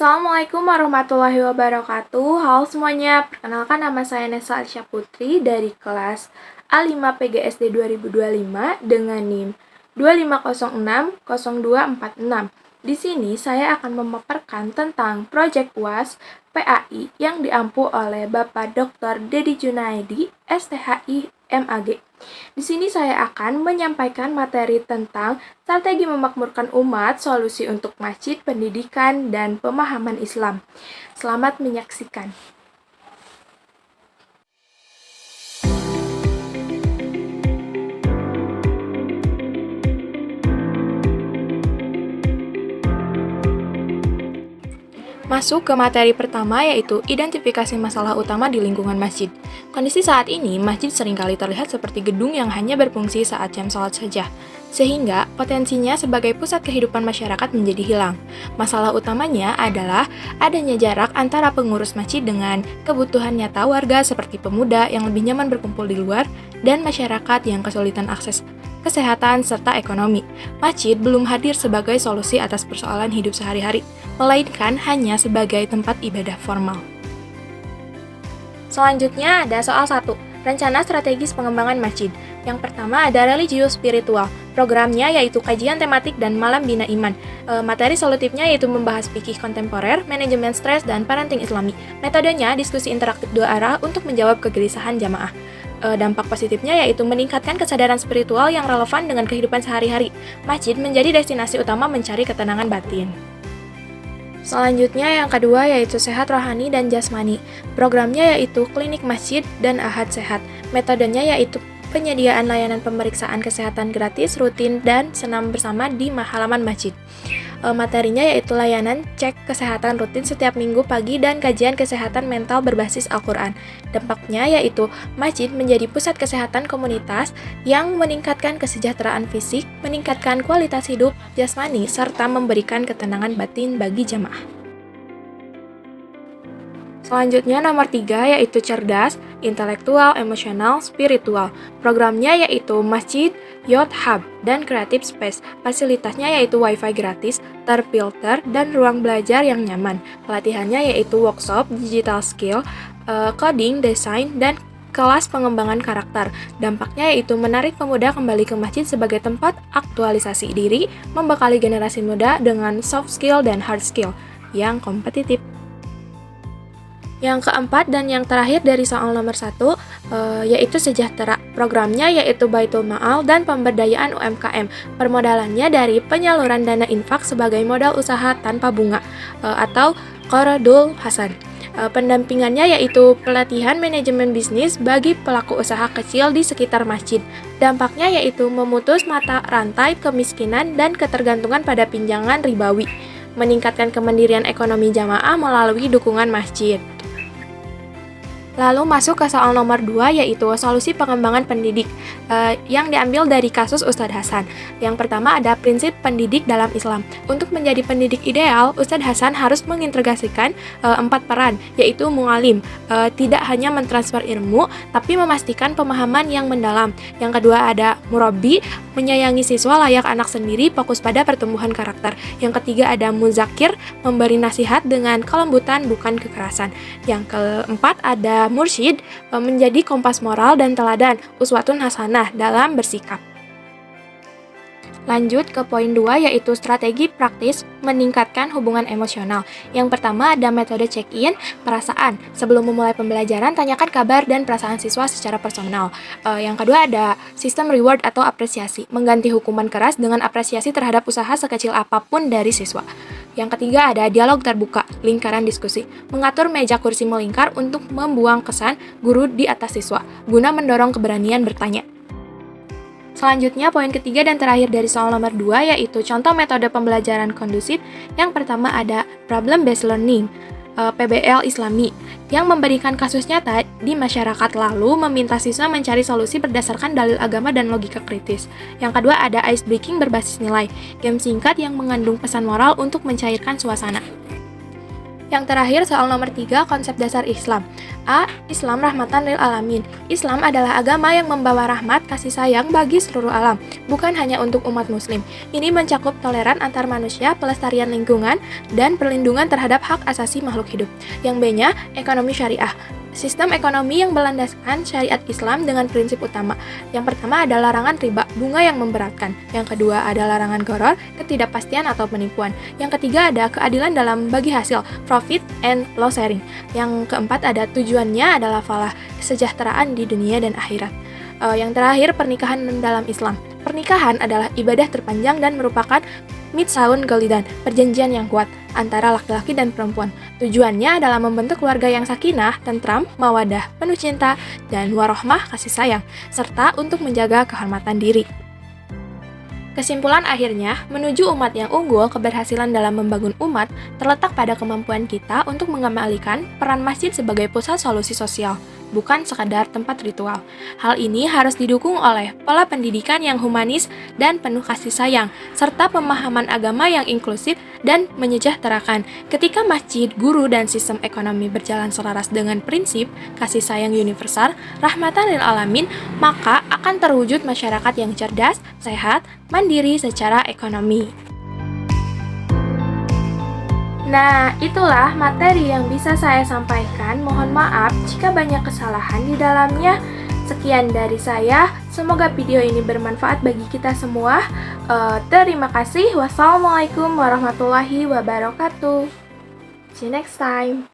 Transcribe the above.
Assalamualaikum warahmatullahi wabarakatuh. Halo semuanya, perkenalkan nama saya Nesa Alsya Putri dari kelas A5 PGSD 2025 dengan NIM 25060246. Di sini saya akan memaparkan tentang proyek UAS PAI yang diampu oleh Bapak Dr. Dedi Junaidi, STHI MAG. Di sini saya akan menyampaikan materi tentang strategi memakmurkan umat, solusi untuk masjid, pendidikan, dan pemahaman Islam. Selamat menyaksikan. Masuk ke materi pertama, yaitu identifikasi masalah utama di lingkungan masjid. Kondisi saat ini, masjid seringkali terlihat seperti gedung yang hanya berfungsi saat jam sholat saja, sehingga potensinya sebagai pusat kehidupan masyarakat menjadi hilang. Masalah utamanya adalah adanya jarak antara pengurus masjid dengan kebutuhan nyata warga seperti pemuda yang lebih nyaman berkumpul di luar dan masyarakat yang kesulitan akses kesehatan, serta ekonomi. Masjid belum hadir sebagai solusi atas persoalan hidup sehari-hari, melainkan hanya sebagai tempat ibadah formal. Selanjutnya ada soal 1, rencana strategis pengembangan masjid. Yang pertama ada religius spiritual. Programnya yaitu kajian tematik dan malam bina iman. Materi solutifnya yaitu membahas fikih kontemporer, manajemen stres, dan parenting islami. Metodenya diskusi interaktif dua arah untuk menjawab kegelisahan jamaah. Dampak positifnya yaitu meningkatkan kesadaran spiritual yang relevan dengan kehidupan sehari-hari. Masjid menjadi destinasi utama mencari ketenangan batin. Selanjutnya yang kedua yaitu sehat rohani dan jasmani. Programnya yaitu klinik masjid dan ahad sehat. Metodenya yaitu penyediaan layanan pemeriksaan kesehatan gratis, rutin, dan senam bersama di halaman masjid. Materinya yaitu layanan cek kesehatan rutin setiap minggu pagi dan kajian kesehatan mental berbasis Al-Quran. Dampaknya yaitu masjid menjadi pusat kesehatan komunitas yang meningkatkan kesejahteraan fisik, meningkatkan kualitas hidup jasmani, serta memberikan ketenangan batin bagi jamaah. Selanjutnya nomor 3 yaitu cerdas, intelektual, emosional, spiritual. Programnya yaitu Masjid, Youth Hub, dan Creative Space. Fasilitasnya yaitu wifi gratis, terfilter, dan ruang belajar yang nyaman. Pelatihannya yaitu workshop, digital skill, coding, desain, dan kelas pengembangan karakter. Dampaknya yaitu menarik pemuda kembali ke masjid sebagai tempat aktualisasi diri, membekali generasi muda dengan soft skill dan hard skill yang kompetitif. Yang keempat dan yang terakhir dari soal nomor 1 yaitu sejahtera. Programnya yaitu Baitul Ma'al dan pemberdayaan UMKM. Permodalannya dari penyaluran dana infak sebagai modal usaha tanpa bunga atau Qardul Hasan. Pendampingannya yaitu pelatihan manajemen bisnis bagi pelaku usaha kecil di sekitar masjid. Dampaknya yaitu memutus mata rantai kemiskinan dan ketergantungan pada pinjaman ribawi, meningkatkan kemandirian ekonomi jamaah melalui dukungan masjid. Lalu masuk ke soal nomor 2 yaitu solusi pengembangan pendidik yang diambil dari kasus Ustadz Hasan. Yang pertama ada prinsip pendidik dalam Islam. Untuk menjadi pendidik ideal, Ustadz Hasan harus mengintegrasikan 4 peran, yaitu mu'alim, tidak hanya mentransfer ilmu, tapi memastikan pemahaman yang mendalam. Yang kedua ada murabbi, menyayangi siswa layak anak sendiri, fokus pada pertumbuhan karakter. Yang ketiga ada muzakir, memberi nasihat dengan kelembutan bukan kekerasan. Yang keempat ada mursyid, menjadi kompas moral dan teladan, uswatun hasanah dalam bersikap. Lanjut ke poin 2 yaitu strategi praktis meningkatkan hubungan emosional. Yang pertama ada metode check-in, perasaan. Sebelum memulai pembelajaran, tanyakan kabar dan perasaan siswa secara personal. Yang kedua ada sistem reward atau apresiasi, mengganti hukuman keras dengan apresiasi terhadap usaha sekecil apapun dari siswa. Yang ketiga ada dialog terbuka, lingkaran diskusi, mengatur meja kursi melingkar untuk membuang kesan guru di atas siswa, guna mendorong keberanian bertanya. Selanjutnya, poin ketiga dan terakhir dari soal nomor 2 yaitu contoh metode pembelajaran kondusif. Yang pertama ada problem based learning, PBL Islami, yang memberikan kasus nyata di masyarakat lalu meminta siswa mencari solusi berdasarkan dalil agama dan logika kritis. Yang kedua ada ice breaking berbasis nilai, game singkat yang mengandung pesan moral untuk mencairkan suasana. Yang terakhir soal nomor 3, konsep dasar Islam. A. Islam rahmatan lil alamin. Islam adalah agama yang membawa rahmat kasih sayang bagi seluruh alam, bukan hanya untuk umat muslim. Ini mencakup toleran antar manusia, pelestarian lingkungan, dan perlindungan terhadap hak asasi makhluk hidup. Yang B-nya, ekonomi syariah. Sistem ekonomi yang berlandaskan syariat Islam dengan prinsip utama. Yang pertama ada larangan riba, bunga yang memberatkan. Yang kedua ada larangan gharar, ketidakpastian atau penipuan. Yang ketiga ada keadilan dalam bagi hasil, profit and loss sharing. Yang keempat ada tujuannya adalah falah, kesejahteraan di dunia dan akhirat. Yang terakhir pernikahan dalam Islam. Pernikahan adalah ibadah terpanjang dan merupakan mitsaun golidan, perjanjian yang kuat antara laki-laki dan perempuan. Tujuannya adalah membentuk keluarga yang sakinah, tentram, mawadah, penuh cinta, dan warohmah kasih sayang, serta untuk menjaga kehormatan diri. Kesimpulan akhirnya, menuju umat yang unggul, keberhasilan dalam membangun umat terletak pada kemampuan kita untuk mengembalikan peran masjid sebagai pusat solusi sosial, bukan sekadar tempat ritual. Hal ini harus didukung oleh pola pendidikan yang humanis dan penuh kasih sayang, serta pemahaman agama yang inklusif dan menyejahterakan. Ketika masjid, guru, dan sistem ekonomi berjalan selaras dengan prinsip kasih sayang universal, rahmatan lil alamin, maka akan terwujud masyarakat yang cerdas, sehat, mandiri secara ekonomi. Nah, itulah materi yang bisa saya sampaikan. Mohon maaf jika banyak kesalahan di dalamnya. Sekian dari saya. Semoga video ini bermanfaat bagi kita semua. Terima kasih. Wassalamualaikum warahmatullahi wabarakatuh. See you next time.